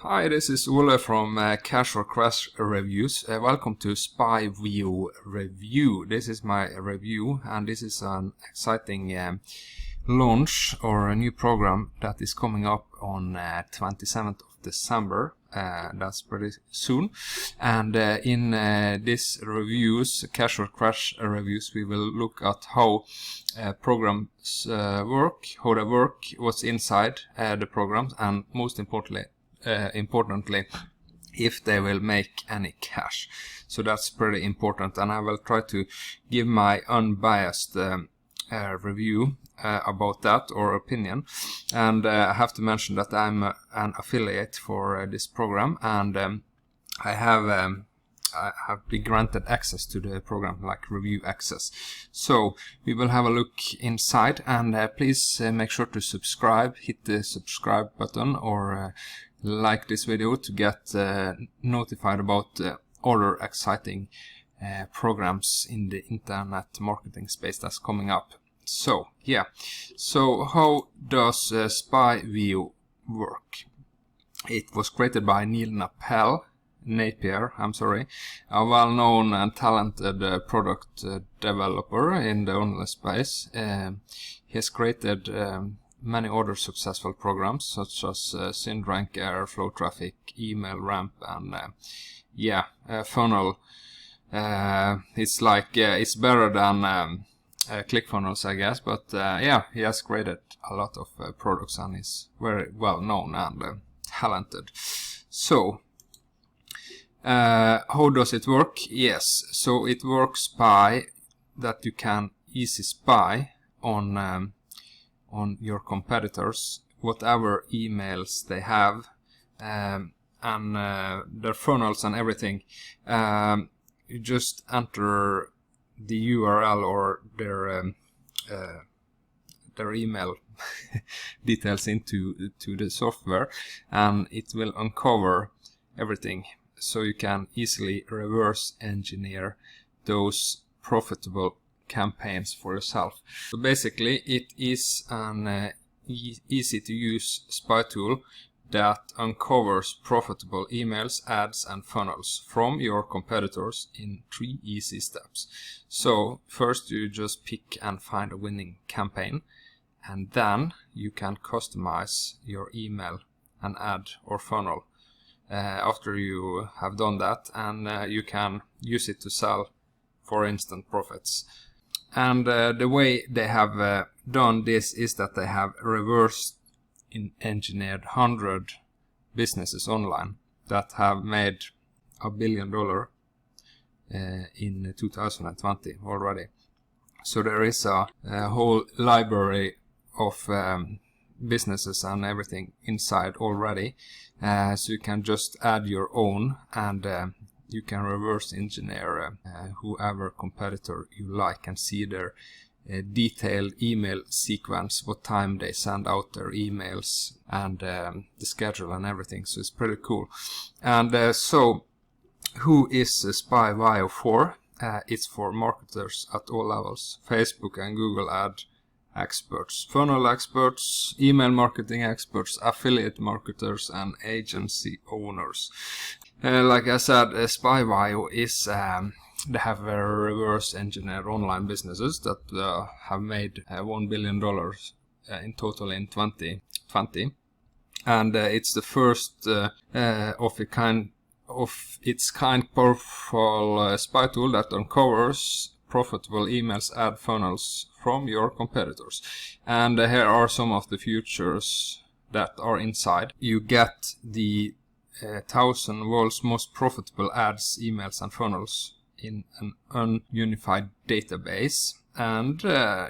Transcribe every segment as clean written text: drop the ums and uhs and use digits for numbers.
Hi, this is Ole from Casual Crash Reviews. Welcome to Spyvio review. This is my review, and this is an exciting launch or a new program that is coming up on 27th of December. That's pretty soon. And in this reviews, Casual Crash Reviews, we will look at how programs work, how they work, what's inside the programs, and most importantly, if they will make any cash. So that's pretty important, and I will try to give my unbiased review about that, or opinion. And I have to mention that I'm an affiliate for this program, and I have been granted access to the program, like review access. So we will have a look inside, and please make sure to subscribe, hit the subscribe button, or like this video to get notified about other exciting programs in the internet marketing space that's coming up. So yeah, so how does Spyvio work? It was created by Neil Napier, a well-known and talented product developer in the online space. He has created many other successful programs such as SendRank, Flow Traffic, Email Ramp, and Funnel. It's like it's better than ClickFunnels, I guess, but he has created a lot of products and is very well known and talented. So how does it work? Yes, so it works by that you can easily spy on your competitors, whatever emails they have, and their funnels and everything. You just enter the URL or their email details into the software, and it will uncover everything. So you can easily reverse engineer those profitable campaigns for yourself. So basically it is an easy to use spy tool that uncovers profitable emails, ads, and funnels from your competitors in 3 easy steps. So first you just pick and find a winning campaign, and then you can customize your email and ad or funnel after you have done that, and you can use it to sell for instant profits. And the way they have done this is that they have reverse engineered 100 businesses online that have made $1 billion in 2020 already. So there is a whole library of businesses and everything inside already, so you can just add your own, and you can reverse engineer whoever competitor you like and see their detailed email sequence, what time they send out their emails, and the schedule and everything. So it's pretty cool. And so who is Spyvio for? It's for marketers at all levels: Facebook and Google ad experts, funnel experts, email marketing experts, affiliate marketers, and agency owners. Like I said, Spyvio is they have reverse engineered online businesses that have made $1 billion in total in 2020, and it's the first of its kind powerful spy tool that uncovers profitable emails, ad funnels from your competitors. And here are some of the features that are inside. You get the 1,000 world's most profitable ads, emails, and funnels in an ununified database, and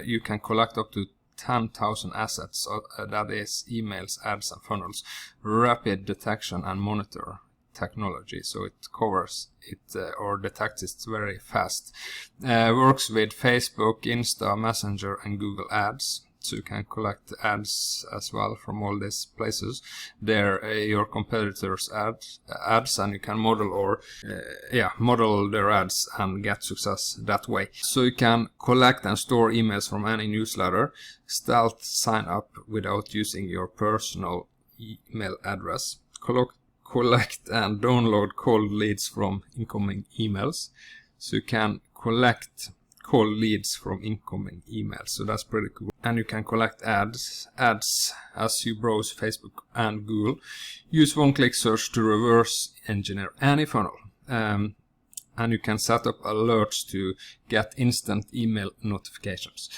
you can collect up to 10,000 assets, that is emails, ads, and funnels. Rapid detection and monitor technology, so it covers it or detects it very fast. Works with Facebook, Insta, Messenger, and Google Ads, so you can collect ads as well from all these places. They're your competitors' ads, and you can model their ads and get success that way. So you can collect and store emails from any newsletter, stealth sign up without using your personal email address, collect and download cold leads from incoming emails. So you can collect cold leads from incoming emails, so that's pretty cool. And you can collect ads as you browse Facebook and Google. Use one-click search to reverse engineer any funnel. And you can set up alerts to get instant email notifications.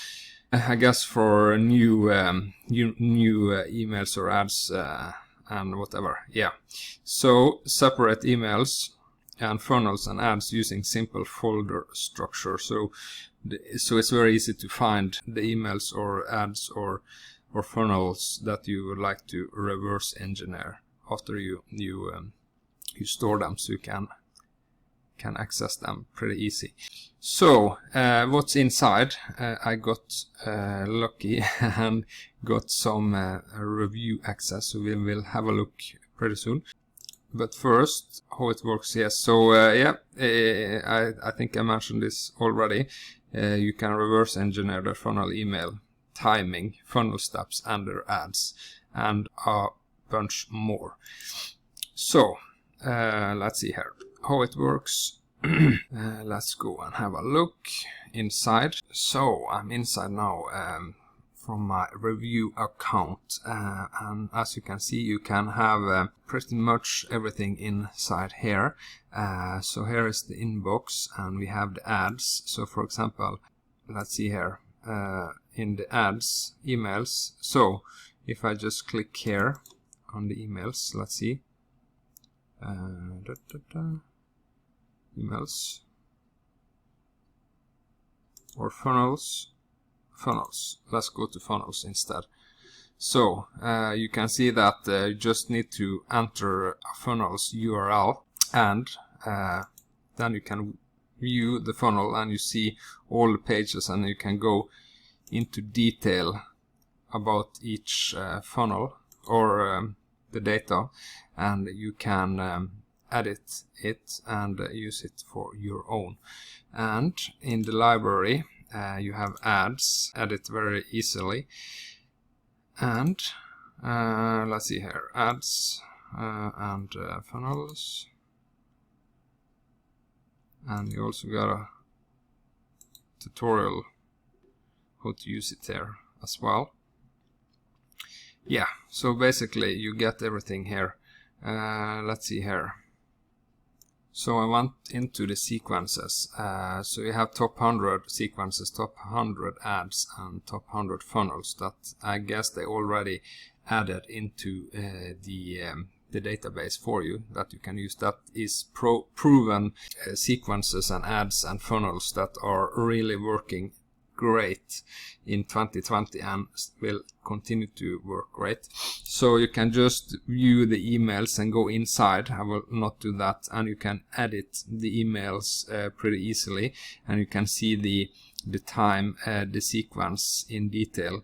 I guess for new emails or ads and whatever. Yeah. So separate emails and funnels and ads using simple folder structure. So it's very easy to find the emails or ads or funnels that you would like to reverse engineer after you store them, so you can access them pretty easy. So what's inside? I got lucky and got some review access, so we will have a look pretty soon. But first, how it works. Yes, so I think I mentioned this already. You can reverse engineer the funnel email, timing, funnel steps, and their ads, and a bunch more. So let's see here how it works. Let's go and have a look inside. So I'm inside now from my review account, and as you can see, you can have pretty much everything inside here. So here is the inbox, and we have the ads. So for example, let's see here in the ads emails. So if I just click here on the emails, let's see, emails or funnels. Let's go to funnels instead. So you can see that you just need to enter a funnel's URL, and then you can view the funnel and you see all the pages, and you can go into detail about each funnel or the data, and you can edit it and use it for your own. And in the library you have ads, edit very easily, and let's see here, ads and funnels, and you also got a tutorial how to use it there as well. Yeah, so basically you get everything here. Let's see here. So I went into the sequences. So you have top 100 sequences, top 100 ads, and top 100 funnels that I guess they already added into the database for you, that you can use. That is proven sequences and ads and funnels that are really working great in 2020 and will continue to work great. So you can just view the emails and go inside. I will not do that, and you can edit the emails pretty easily, and you can see the time, the sequence in detail,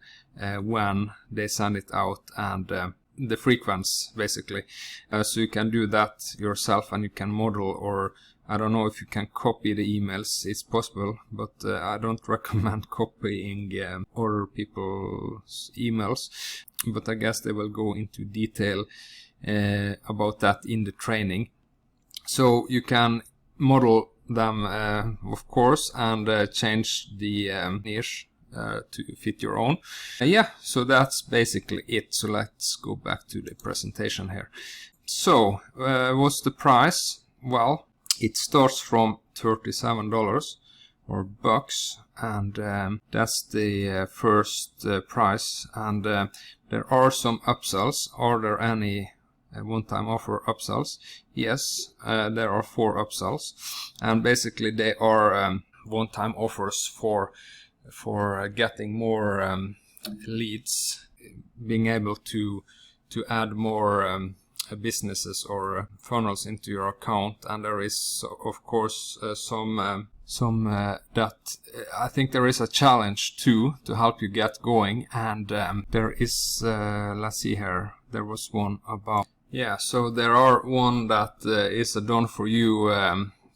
when they send it out, and the frequency basically. So you can do that yourself, and you can model, or I don't know if you can copy the emails. It's possible, but I don't recommend copying other people's emails. But I guess they will go into detail about that in the training. So you can model them, of course, and change the niche to fit your own. Yeah, so that's basically it. So let's go back to the presentation here. So what's the price? Well, it starts from $37 or bucks, and that's the first price. And there are some upsells. Are there any one-time offer upsells? Yes, there are 4 upsells, and basically they are one-time offers for getting more leads, being able to add more businesses or funnels into your account. And there is of course some that I think there is a challenge too to help you get going, and there is let's see here, there was one about, yeah, so there are one that is a done for you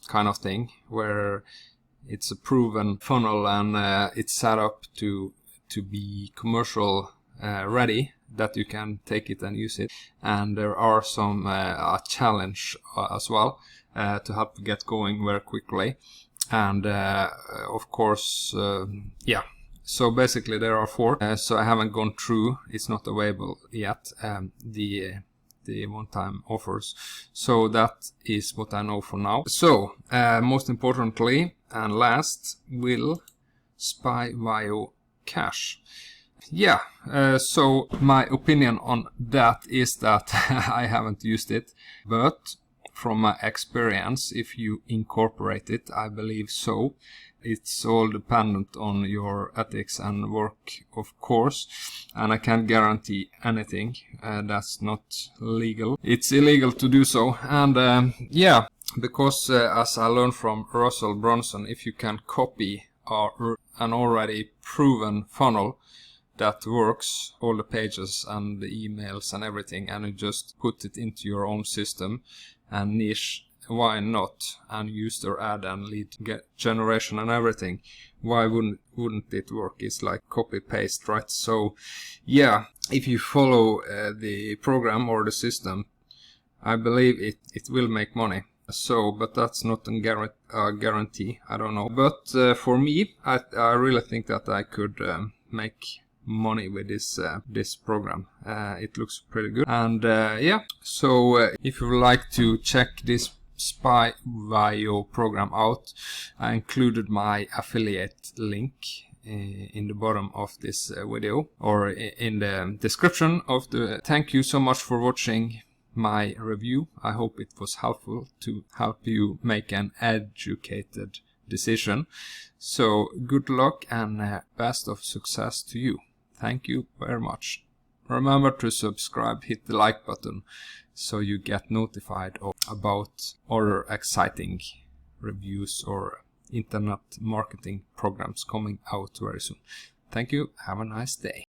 kind of thing, where it's a proven funnel and it's set up to be commercial ready, that you can take it and use it. And there are some a challenge as well to help you get going very quickly. And of course, yeah. So basically there are 4. So I haven't gone through. It's not available yet. The one-time offers. So that is what I know for now. So most importantly and last, will Spyvio cache? Yeah, so my opinion on that is that I haven't used it, but from my experience, if you incorporate it, I believe so. It's all dependent on your ethics and work, of course, and I can't guarantee anything. That's not legal. It's illegal to do so. And yeah, because as I learned from Russell Brunson, if you can copy an already proven funnel that works, all the pages and the emails and everything, and you just put it into your own system and niche, why not? And use their ad and lead generation and everything, why wouldn't it work? It's like copy paste, right? So yeah, if you follow the program or the system, I believe it will make money. So, but that's not a guarantee. I don't know. But for me, I really think that I could make money with this program. It looks pretty good. And yeah, so if you would like to check this Spyvio program out, I included my affiliate link in the bottom of this video, or in the description of the. Thank you so much for watching my review. I hope it was helpful to help you make an educated decision. So good luck and best of success to you. Thank you very much. Remember to subscribe, hit the like button so you get notified about other exciting reviews or internet marketing programs coming out very soon. Thank you. Have a nice day.